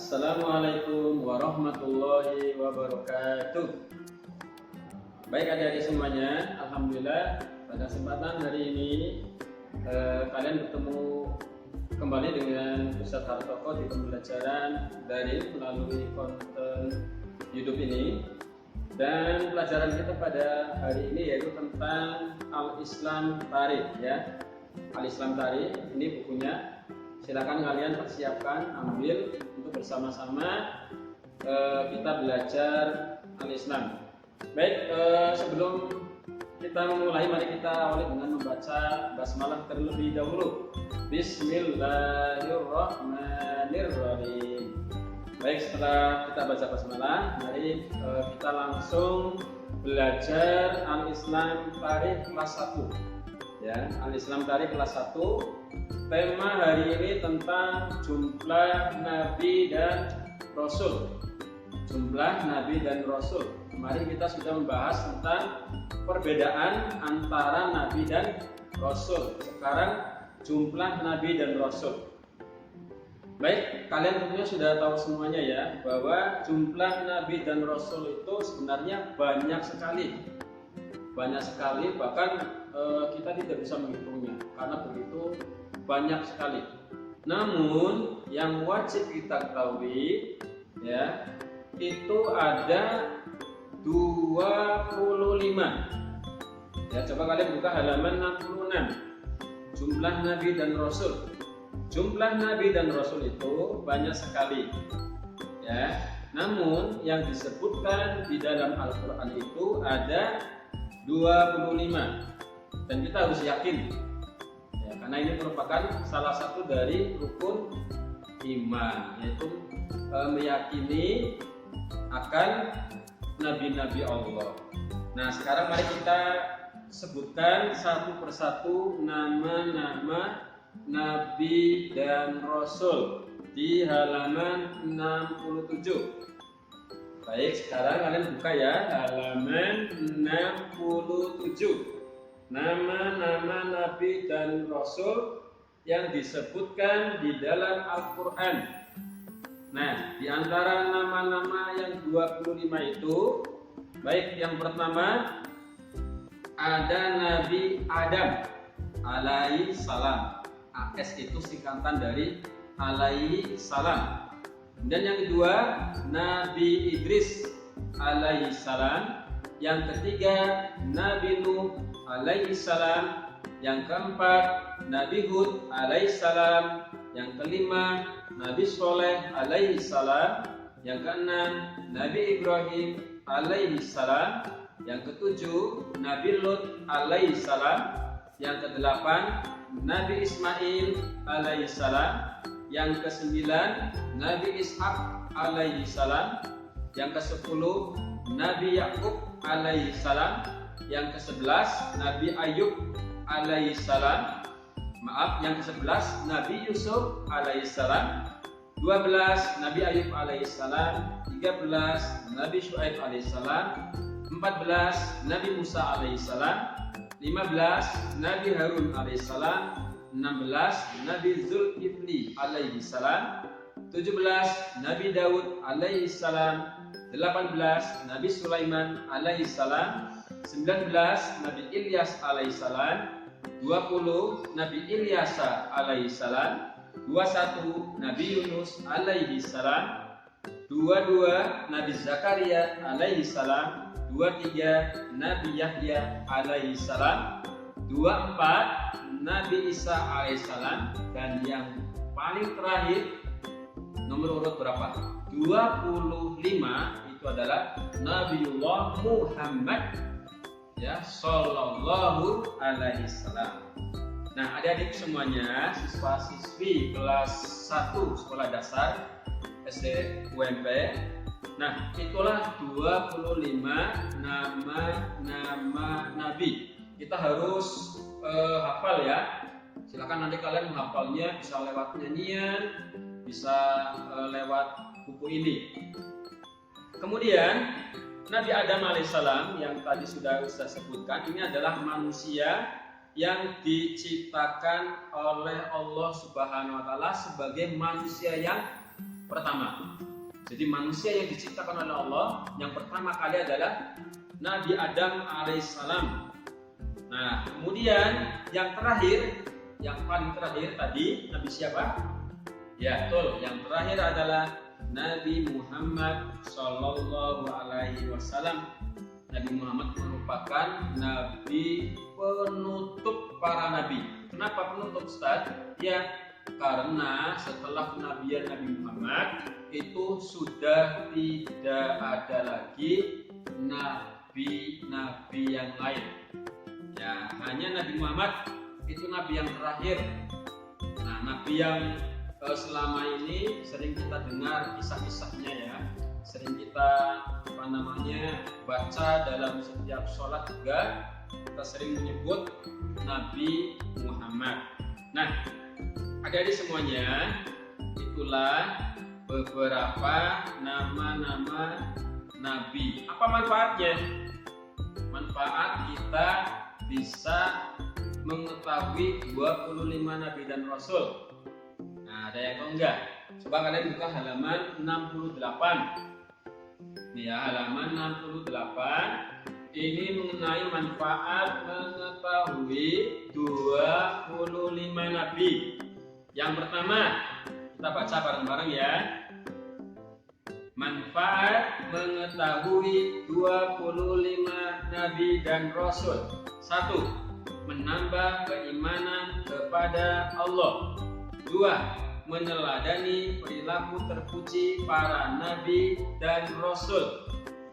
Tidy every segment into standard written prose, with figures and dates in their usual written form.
Assalamualaikum warahmatullahi wabarakatuh. Baik adik-adik semuanya, alhamdulillah pada kesempatan hari ini kalian bertemu kembali dengan Ustadz Hartoko di pembelajaran daring melalui konten YouTube ini. Dan pelajaran kita pada hari ini yaitu tentang Al-Islam Tarikh ya. Al-Islam Tarikh ini bukunya. Silakan kalian persiapkan, ambil untuk bersama-sama kita belajar Al-Islam. Baik, sebelum kita memulai, mari kita awali dengan membaca basmalah terlebih dahulu. Bismillahirrahmanirrahim. Baik, setelah kita baca basmalah, mari kita langsung belajar Al-Islam Tarikh kelas 1. Ya, Al-Islam Tarikh kelas 1. Tema hari ini tentang jumlah Nabi dan Rasul. Jumlah Nabi dan Rasul. Kemarin kita sudah membahas tentang perbedaan antara Nabi dan Rasul. Sekarang jumlah Nabi dan Rasul. Baik, kalian tentunya sudah tahu semuanya ya, bahwa jumlah Nabi dan Rasul itu sebenarnya banyak sekali. Banyak sekali, bahkan kita tidak bisa menghitungnya karena begitu banyak sekali. Namun yang wajib kita ketahui ya, itu ada 25. Ya, coba kalian buka halaman 66. Jumlah Nabi dan Rasul. Jumlah Nabi dan Rasul itu banyak sekali. Ya. Namun yang disebutkan di dalam Al-Qur'an itu ada 25. Dan kita harus yakin ya, karena ini merupakan salah satu dari rukun iman, yaitu meyakini akan nabi-nabi Allah. Nah, sekarang mari kita sebutkan satu persatu nama-nama Nabi dan Rasul di halaman 67. Baik, sekarang kalian buka ya halaman 67. Nama-nama Nabi dan Rasul yang disebutkan di dalam Al-Quran. Nah, di antara nama-nama yang 25 itu, baik, yang pertama ada Nabi Adam alaihi salam. AS itu singkatan dari alaihi salam. Dan yang kedua Nabi Idris alaihi salam. Yang ketiga Nabi Nuh alaihi salam. Yang keempat Nabi Hud alaihi salam. Yang kelima Nabi Soleh alaihi salam. Yang keenam Nabi Ibrahim alaihi salam. Yang ketujuh Nabi Lut alaihi salam. Yang kedelapan Nabi Ismail alaihi salam. Yang kesembilan Nabi Ishak alaihi salam. Yang kesepuluh Nabi Yakub alaihi salam. Yang ke-11 Nabi Ayub alaihi salam. Maaf, yang ke-11 Nabi Yusuf alaihi salam. 12 Nabi Ayub alaihi salam. 13 Nabi Syuaib alaihi salam. 14 Nabi Musa alaihi salam. 15 Nabi Harun alaihi salam. 16 Nabi Zulkifli alaihi salam. 17 Nabi Daud alaihi salam. 18 Nabi Sulaiman alaihi salam. 19 Nabi Ilyas alaihi salam. 20 Nabi Ilyasa alaihi salam. 21 Nabi Yunus alaihi salam. 22 Nabi Zakaria alaihi salam. 23 Nabi Yahya alaihi salam. 24 Nabi Isa alaihi salam. Dan yang paling terakhir nomor urut berapa? 25 itu adalah Nabiullah Muhammad ya sallallahu alaihi wasallam. Nah, adik-adik semuanya, siswa-siswi kelas 1 sekolah dasar SD UMP. Nah, itulah 25 nama-nama nabi. Kita harus hafal ya. Silakan nanti kalian menghafalnya, bisa lewat nyanyian, bisa lewat buku ini. Kemudian Nabi Adam alaihissalam yang tadi sudah saya sebutkan, ini adalah manusia yang diciptakan oleh Allah Subhanahu wa taala sebagai manusia yang pertama. Jadi manusia yang diciptakan oleh Allah yang pertama kali adalah Nabi Adam alaihissalam. Nah, kemudian yang terakhir, yang paling terakhir tadi Nabi siapa? Ya, betul. Yang terakhir adalah Nabi Muhammad Sallallahu Alaihi Wasallam. Nabi Muhammad merupakan Nabi penutup para Nabi. Kenapa penutup, Ustaz? Ya, karena setelah kenabian Nabi Muhammad itu sudah tidak ada lagi nabi-nabi yang lain. Ya, hanya Nabi Muhammad itu nabi yang terakhir. Nah, nabi yang selama ini sering kita dengar kisah-kisahnya ya, sering kita baca dalam setiap sholat juga kita sering menyebut Nabi Muhammad. Nah, adik-adik semuanya, itulah beberapa nama-nama Nabi. Apa manfaatnya? Manfaat kita bisa mengetahui 25 Nabi dan Rasul. Nah, ada yang tahu enggak? Coba kalian buka halaman 68. Nih ya, halaman 68. Ini mengenai manfaat mengetahui 25 Nabi. Yang pertama, kita baca bareng-bareng ya. Manfaat mengetahui 25 Nabi dan Rasul. 1. Menambah keimanan kepada Allah. 2. Meneladani perilaku terpuji para Nabi dan Rasul.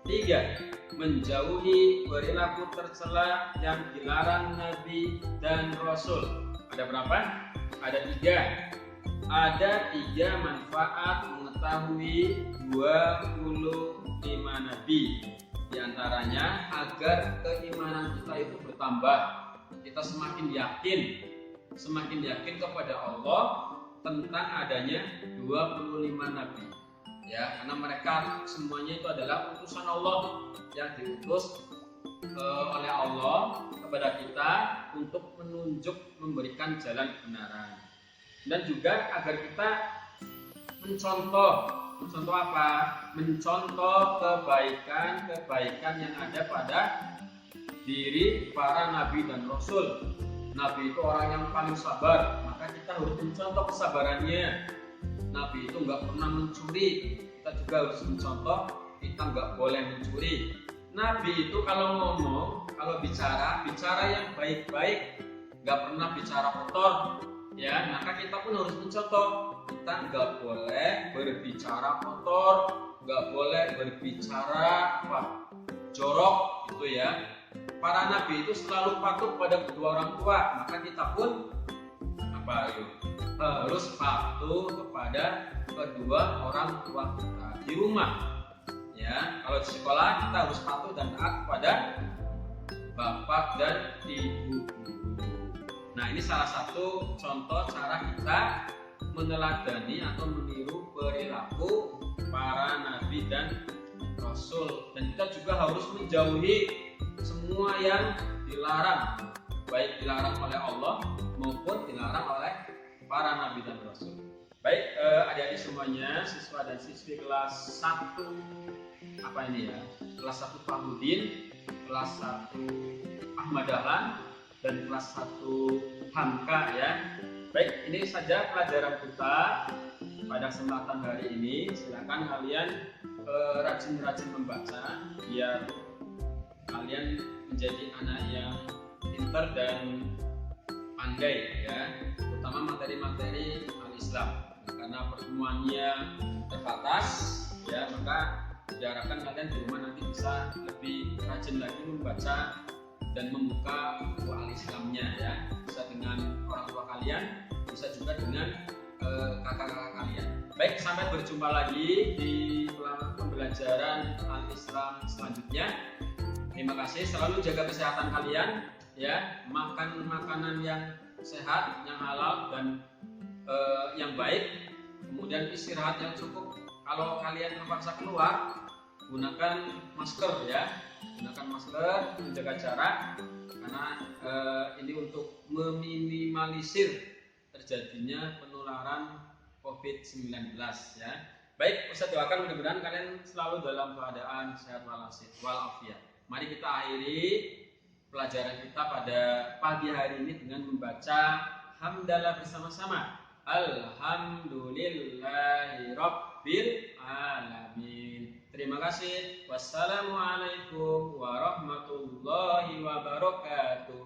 3. Menjauhi perilaku tercela yang dilarang Nabi dan Rasul. Ada berapa? Ada 3. Ada 3 manfaat mengetahui 25 Nabi. Di antaranya agar keimanan kita itu bertambah. Kita semakin yakin kepada Allah tentang adanya 25 Nabi. Ya, karena mereka semuanya itu adalah utusan Allah yang diutus oleh Allah kepada kita untuk menunjuk, memberikan jalan kebenaran. Dan juga agar kita mencontoh apa? Mencontoh kebaikan yang ada pada diri para nabi dan rasul. Nabi itu orang yang paling sabar, maka kita harus mencontoh kesabarannya. Nabi itu nggak pernah mencuri, kita juga harus mencontoh, kita nggak boleh mencuri. Nabi itu kalau ngomong, kalau bicara yang baik-baik, nggak pernah bicara kotor. Ya, maka kita pun harus mencontoh. Kita nggak boleh berbicara kotor, nggak boleh berbicara jorok, gitu ya. Para nabi itu selalu patuh pada kedua orang tua, maka kita pun harus patuh kepada kedua orang tua kita di rumah. Ya, kalau di sekolah kita harus patuh dan taat kepada bapak dan ibu. Nah, ini salah satu contoh cara kita meneladani atau meniru perilaku para nabi dan rasul. Dan kita juga harus menjauhi semua yang dilarang, baik dilarang oleh Allah maupun dilarang oleh para nabi dan rasul. Baik, adik-adik semuanya, siswa dan siswi kelas 1 kelas 1 Fahudin, kelas 1 Ahmad Dahlan, dan kelas 1 Hamka ya. Baik, ini saja pelajaran kita pada kesempatan hari ini. Silakan kalian rajin-rajin membaca biar kalian menjadi anak yang pintar dan pandai ya, terutama materi-materi al-Islam. Karena pertemuannya terbatas ya, maka diharapkan kalian di rumah nanti bisa lebih rajin lagi membaca dan membuka buku al-Islamnya ya, bisa dengan orang tua kalian, bisa juga dengan kakak-kakak kalian. Baik, sampai berjumpa lagi di pembelajaran al-Islam selanjutnya. Terima kasih, selalu jaga kesehatan kalian ya, makan makanan yang sehat, yang halal dan yang baik, kemudian istirahat yang cukup. Kalau kalian terpaksa keluar, gunakan masker ya, gunakan masker, menjaga jarak, karena ini untuk meminimalisir terjadinya penularan COVID-19 ya. Baik, Ustaz doakan mudah-mudahan kalian selalu dalam keadaan sehat walafiat. Mari kita akhiri pelajaran kita pada pagi hari ini dengan membaca hamdalah bersama-sama. Alhamdulillahirabbil alamin. Terima kasih. Wassalamualaikum warahmatullahi wabarakatuh.